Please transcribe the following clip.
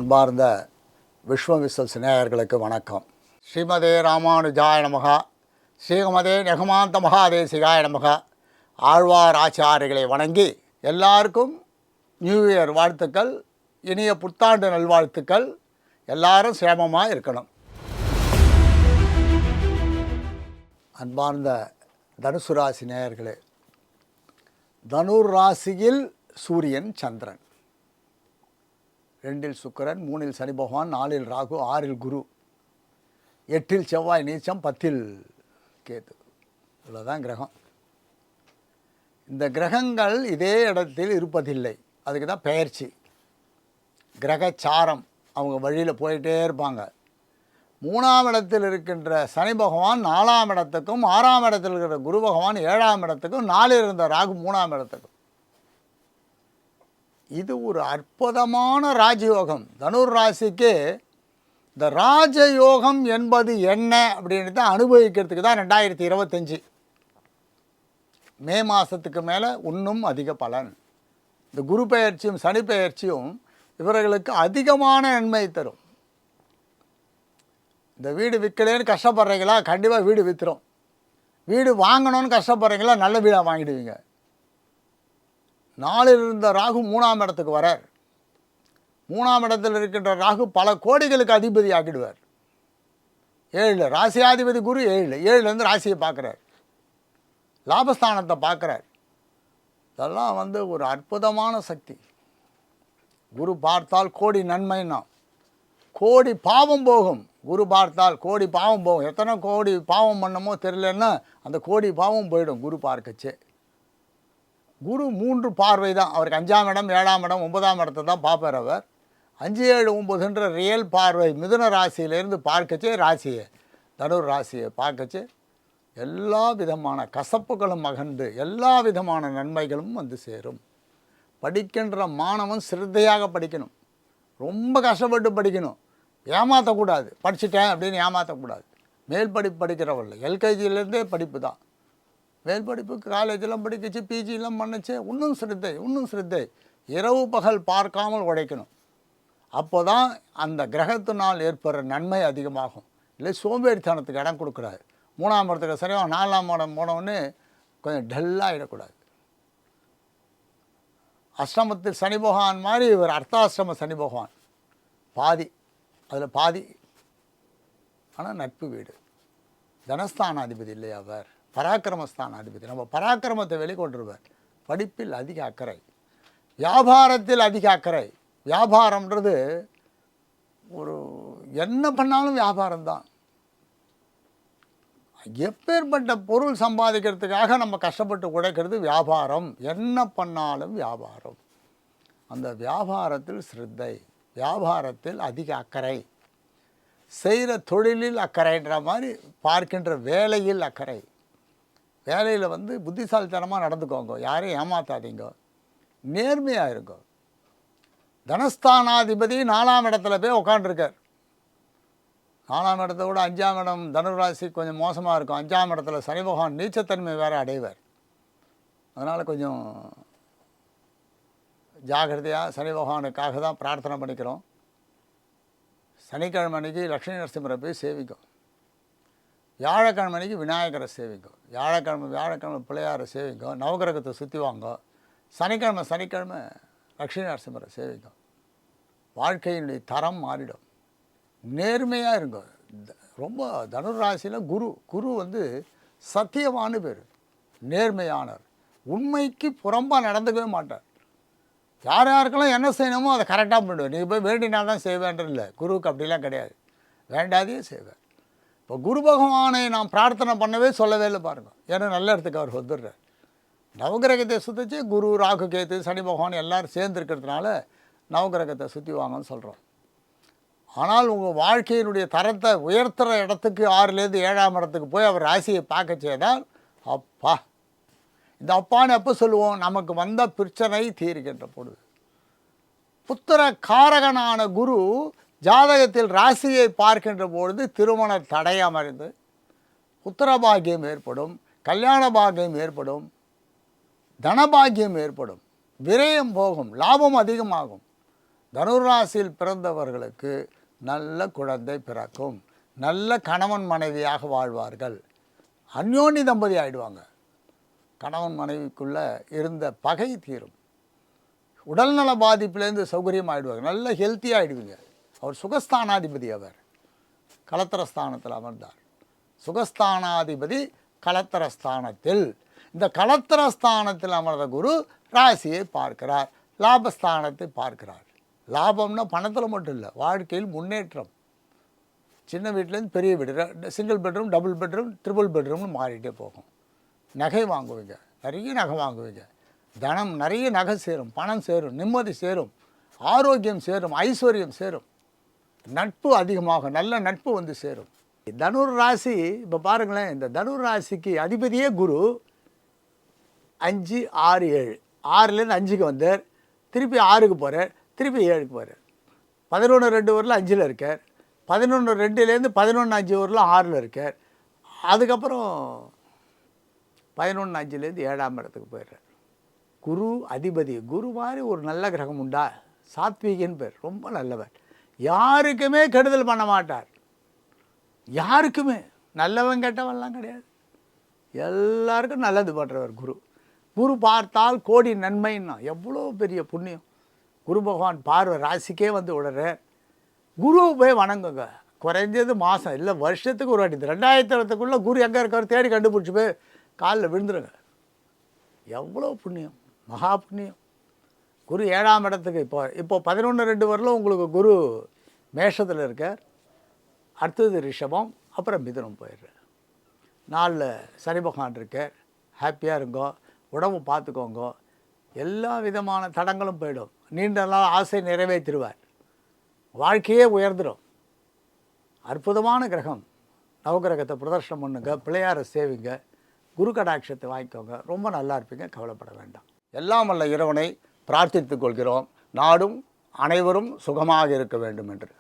அன்பார்ந்த விஸ்வமிஸ்ஸல்ஸ் நேயர்களுக்கு வணக்கம். ஸ்ரீமதே ராமானுஜாய நமக, ஸ்ரீமதே நெகமாந்த மகாதேசிகாய நமக. ஆழ்வார் ஆச்சாரிகளை வணங்கி எல்லாருக்கும் நியூ இயர் வாழ்த்துக்கள், இனிய புத்தாண்டு நல்வாழ்த்துக்கள். எல்லாரும் சேமமாக இருக்கணும். அன்பார்ந்த தனுசு ராசி நேயர்களே, தனுர் ராசியில் சூரியன் சந்திரன், 2 சுக்கிரன், 3 சனி பகவான், 4 ராகு, 6 குரு, 8 செவ்வாய் நீச்சம், 10 கேது. இவ்வளோதான் கிரகம். இந்த கிரகங்கள் இதே இடத்தில் இருப்பதில்லை. அதுக்கு தான் பெயர்ச்சி, கிரகச்சாரம். அவங்க வழியில் போயிட்டே இருப்பாங்க. 3ஆம் இடத்தில் இருக்கின்ற சனி பகவான் 4ஆம் இடத்துக்கும், 6ஆம் இடத்தில் இருக்கிற குரு பகவான் 7ஆம் இடத்துக்கும், 4 இருந்த ராகு 3ஆம் இடத்துக்கும். இது ஒரு அற்புதமான ராஜயோகம். தனுர் ராசிக்கு இந்த ராஜயோகம் என்பது என்ன அப்படின்னு தான் அனுபவிக்கிறதுக்கு தான் 2025 மே மாதத்துக்கு மேலே இன்னும் அதிக பலன். இந்த குரு பெயர்ச்சியும் சனி பெயர்ச்சியும் இவர்களுக்கு அதிகமான நன்மை தரும். இந்த வீடு விற்கலேன்னு கஷ்டப்படுறீங்களா? கண்டிப்பாக வீடு விற்றுரும். வீடு வாங்கணும்னு கஷ்டப்படுறீங்களா? நல்ல வீடாக வாங்கிடுவீங்க. 4 இருந்த ராகு 3ஆம் இடத்துக்கு வரார். 3ஆம் இடத்தில் இருக்கின்ற ராகு பல கோடிகளுக்கு அதிபதி ஆக்கிடுவார். 7 ராசியாதிபதி குரு 7லேருந்து ராசியை பார்க்குறார், லாபஸ்தானத்தை பார்க்குறார். இதெல்லாம் ஒரு அற்புதமான சக்தி. குரு பார்த்தால் கோடி நன்மைன்னா கோடி பாவம் போகும். குரு பார்த்தால் கோடி பாவம் போகும். எத்தனை கோடி பாவம் பண்ணமோ தெரியலன்னா அந்த கோடி பாவம் போயிடும் குரு பார்க்கச்சே. குரு 3 பார்வை தான். அவருக்கு 5ஆம் இடம், 7ஆம் இடம், 9ஆம் இடத்தை தான் பார்ப்பார். அவர் 5, 7, 9ன்ற ரியல் பார்வை மிதுன ராசியிலேருந்து பார்க்கச்சே ராசியை, தனுர் ராசியை பார்க்கச்சே எல்லா விதமான கசப்புகளும் அகன்று எல்லா விதமான நன்மைகளும் சேரும். படிக்கின்ற மாணவன் சிரத்தையாக படிக்கணும். ரொம்ப கஷ்டப்பட்டு படிக்கணும். ஏமாற்றக்கூடாது. படிச்சுட்டேன் அப்படின்னு ஏமாற்றக்கூடாது. மேல் படிப்பு படிக்கிறவர்கள் எல்கேஜிலேருந்தே படிப்பு தான். மேல் படிப்புக்கு காலேஜெலாம் படிக்கச்சு, பிஜிலாம் பண்ணுச்சு. இன்னும் சிரத்தை. இரவு பகல் பார்க்காமல் உழைக்கணும். அப்போ தான் அந்த கிரகத்தினால் ஏற்படுற நன்மை அதிகமாகும். இல்லை சோம்பேறித்தனத்துக்கு இடம் கொடுக்குறாரு. 3ஆம் இடத்துக்கு சரியாக 4ஆம் இடம் போனவுடனே கொஞ்சம் டல்லாகிடக்கூடாது. அஷ்டமத்தில் சனி பகவான் மாதிரி இவர் அர்த்தாஷ்டம சனி பகவான் பாதி, அதில் பாதி. ஆனால் நட்பு வீடு, தனஸ்தானாதிபதி இல்லையா அவர், பராக்கிரமஸ்தானாதிபதி. நம்ம பராக்கிரமத்தை வெளிக்கொண்டுருவார். படிப்பில் அதிக அக்கறை, வியாபாரத்தில் அதிக அக்கறை. வியாபாரம்ன்றது என்ன பண்ணாலும் வியாபாரம்தான். எப்பேற்பட்ட பொருள் சம்பாதிக்கிறதுக்காக நம்ம கஷ்டப்பட்டு உழைக்கிறது வியாபாரம். என்ன பண்ணாலும் வியாபாரம். அந்த வியாபாரத்தில் சிரத்தை, வியாபாரத்தில் அதிக அக்கறை, செய்கிற தொழிலில் அக்கறைன்ற மாதிரி, பார்க்கின்ற வேலையில் அக்கறை. வேலையில் புத்திசாலித்தனமாக நடந்துக்கோங்க, யாரையும் ஏமாத்தாதீங்க, நேர்மையாக இருக்கும். தனஸ்தானாதிபதி 4ஆம் இடத்துல போய் உட்காண்டிருக்கார். 4ஆம் இடத்த விட 5ஆம் இடம் தனுராசி கொஞ்சம் மோசமாக இருக்கும். 5ஆம் இடத்துல சனி பகவான் நீச்சத்தன்மை வேறு அடைவார். அதனால் கொஞ்சம் ஜாகிரதையாக சனி பகவானுக்காக தான் பிரார்த்தனை பண்ணிக்கிறோம். சனிக்கிழமை அன்றைக்கி லக்ஷ்மி நரசிம்மரை போய் சேவிக்கும். வியாழக்கிழமை அன்றைக்கி விநாயகரை சேவிக்கும். வியாழக்கிழமை பிள்ளையாரை சேவிக்கும். நவகிரகத்தை சுற்றி வாங்க. சனிக்கிழமை லக்ஷ்மி நரசிம்மரை சேவிக்கும். வாழ்க்கையினுடைய தரம் மாறிடும். நேர்மையாக இருக்கும். ரொம்ப தனுர் ராசியில் குரு சத்தியமான பேர், நேர்மையானவர். உண்மைக்கு புறம்பாக நடந்துக்கவே மாட்டார். யாருக்கெல்லாம் என்ன செய்யணுமோ அதை கரெக்டாக பண்ணிடுவார். நீங்கள் போய் வேண்டினால்தான் செய்வேன்ற இல்லை. குருவுக்கு அப்படிலாம் கிடையாது. வேண்டாதையே செய்வார். இப்போ குரு பகவானை நாம் பிரார்த்தனை பண்ணவே சொல்லவே இல்லை பாருங்கள். ஏன்னா நல்ல இடத்துக்கு அவர் வந்துடுறார். நவகிரகத்தை சுற்றிச்சு குரு, ராகு, கேத்து, சனி பகவான் எல்லோரும் சேர்ந்துருக்கிறதுனால நவகிரகத்தை சுற்றி வாங்கன்னு சொல்கிறோம். ஆனால் உங்கள் வாழ்க்கையினுடைய தரத்தை உயர்த்துகிற இடத்துக்கு 6லேருந்து 7ஆம் இடத்துக்கு போய் அவர் ராசியை பார்க்க செய்தால் அப்பா, இந்த அப்பான்னு எப்போ சொல்லுவோம்? நமக்கு வந்த பிரச்சனை தீர்க்கின்ற பொழுது. புத்திர காரகனான குரு ஜாதகத்தில் ராசியை பார்க்கின்ற பொழுது திருமண தடை அமர்ந்து புத்திர பாக்கியம் ஏற்படும், கல்யாண பாக்கியம் ஏற்படும், தனபாக்கியம் ஏற்படும், விரயம் போகும், லாபம் அதிகமாகும். தனுராசியில் பிறந்தவர்களுக்கு நல்ல குழந்தை பிறக்கும், நல்ல கணவன் மனைவியாக வாழ்வார்கள், அந்யோனி தம்பதி ஆகிடுவாங்க. கணவன் மனைவிக்குள்ளே இருந்த பகை தீரும், உடல்நல பாதிப்புலேருந்து சௌகரியம் ஆகிடுவாங்க, நல்ல ஹெல்த்தியாக ஆகிடுவீங்க. அவர் சுகஸ்தானாதிபதி, அவர் கலத்திரஸ்தானத்தில் அமர்ந்தார். சுகஸ்தானாதிபதி கலத்திரஸ்தானத்தில், இந்த கலத்திரஸ்தானத்தில் அமர்ந்த குரு ராசியை பார்க்கிறார், லாபஸ்தானத்தை பார்க்கிறார். லாபம்னா பணத்தில் மட்டும் இல்லை, வாழ்க்கையில் முன்னேற்றம். சின்ன வீட்டிலேருந்து பெரிய வீடு, single bedroom, double bedroom, triple பெட்ரூம்னு மாறிட்டே போகும். நகை வாங்குவீங்க, நிறைய நகை வாங்குவீங்க, தனம் நிறைய நகை சேரும், பணம் சேரும், நிம்மதி சேரும், ஆரோக்கியம் சேரும், ஐஸ்வர்யம் சேரும், நட்பு அதிகமாக, நல்ல நட்பு வந்து சேரும். தனுர் ராசி இப்போ பாருங்களேன், இந்த தனுர் ராசிக்கு அதிபதியே குரு 5, 6, 7, 6லேருந்து 5க்கு வந்தார், திருப்பி 6க்கு போகிறார், திருப்பி 7க்கு போகிறார். 11-2 வரலாம் 5ல் இருக்கார், 11-2லேருந்து 11-5 வரலாம் 6ல் இருக்கார். அதுக்கப்புறம் 11-5லேருந்து 7ஆம் இடத்துக்கு போயிடுறார். குரு அதிபதி, குரு மாதிரி ஒரு நல்ல கிரகம் உண்டா? சாத்வீகன் பேர், ரொம்ப நல்லவர். யாருக்குமே கெடுதல் பண்ண மாட்டார், யாருக்குமே. நல்லவன் கெட்டவன்லாம் கிடையாது, எல்லாருக்கும் நல்லது பண்ணுறவர் குரு. குரு பார்த்தால் கோடி நன்மைன்னா எவ்வளோ பெரிய புண்ணியம். குரு பகவான் பார்வை ராசிக்கே வந்து விடுற. குருவை போய் வணங்குங்க, குறைஞ்சது மாதம் இல்லை வருஷத்துக்கு ஒரு வாட்டி. 2000 குரு எங்கே இருக்கார் தேடி கண்டுபிடிச்சி போய் காலில் விழுந்துருங்க. எவ்வளோ புண்ணியம், மகா புண்ணியம். குரு 7ஆம் இடத்துக்கு இப்போ 11-2 வரலும் உங்களுக்கு குரு மேஷத்தில் இருக்கார், அடுத்தது ரிஷபம், அப்புறம் மிதுனம் போயிடுறார். 4ல் சனி பகவான் இருக்கார். ஹாப்பியாக இருங்கோ, உடம்பு பார்த்துக்கோங்க, எல்லா விதமான தடங்களும் போயிடும். நீண்ட நாள் ஆசை நிறைவேற்றிடுவார், வாழ்க்கையே உயர்ந்துடும். அற்புதமான கிரகம். நவகிரகத்தை பிரதர்ஷனம் பண்ணுங்க, பிள்ளையாரை சேவிங்க, குரு கடாட்சத்தை வாங்கிக்கோங்க, ரொம்ப நல்லா இருப்பீங்க, கவலைப்பட வேண்டாம். எல்லாம் வல்ல இறைவனை பிரார்த்தித்துக் கொள்கிறோம். நாடும் அனைவரும் சுகமாக இருக்க வேண்டும் என்று.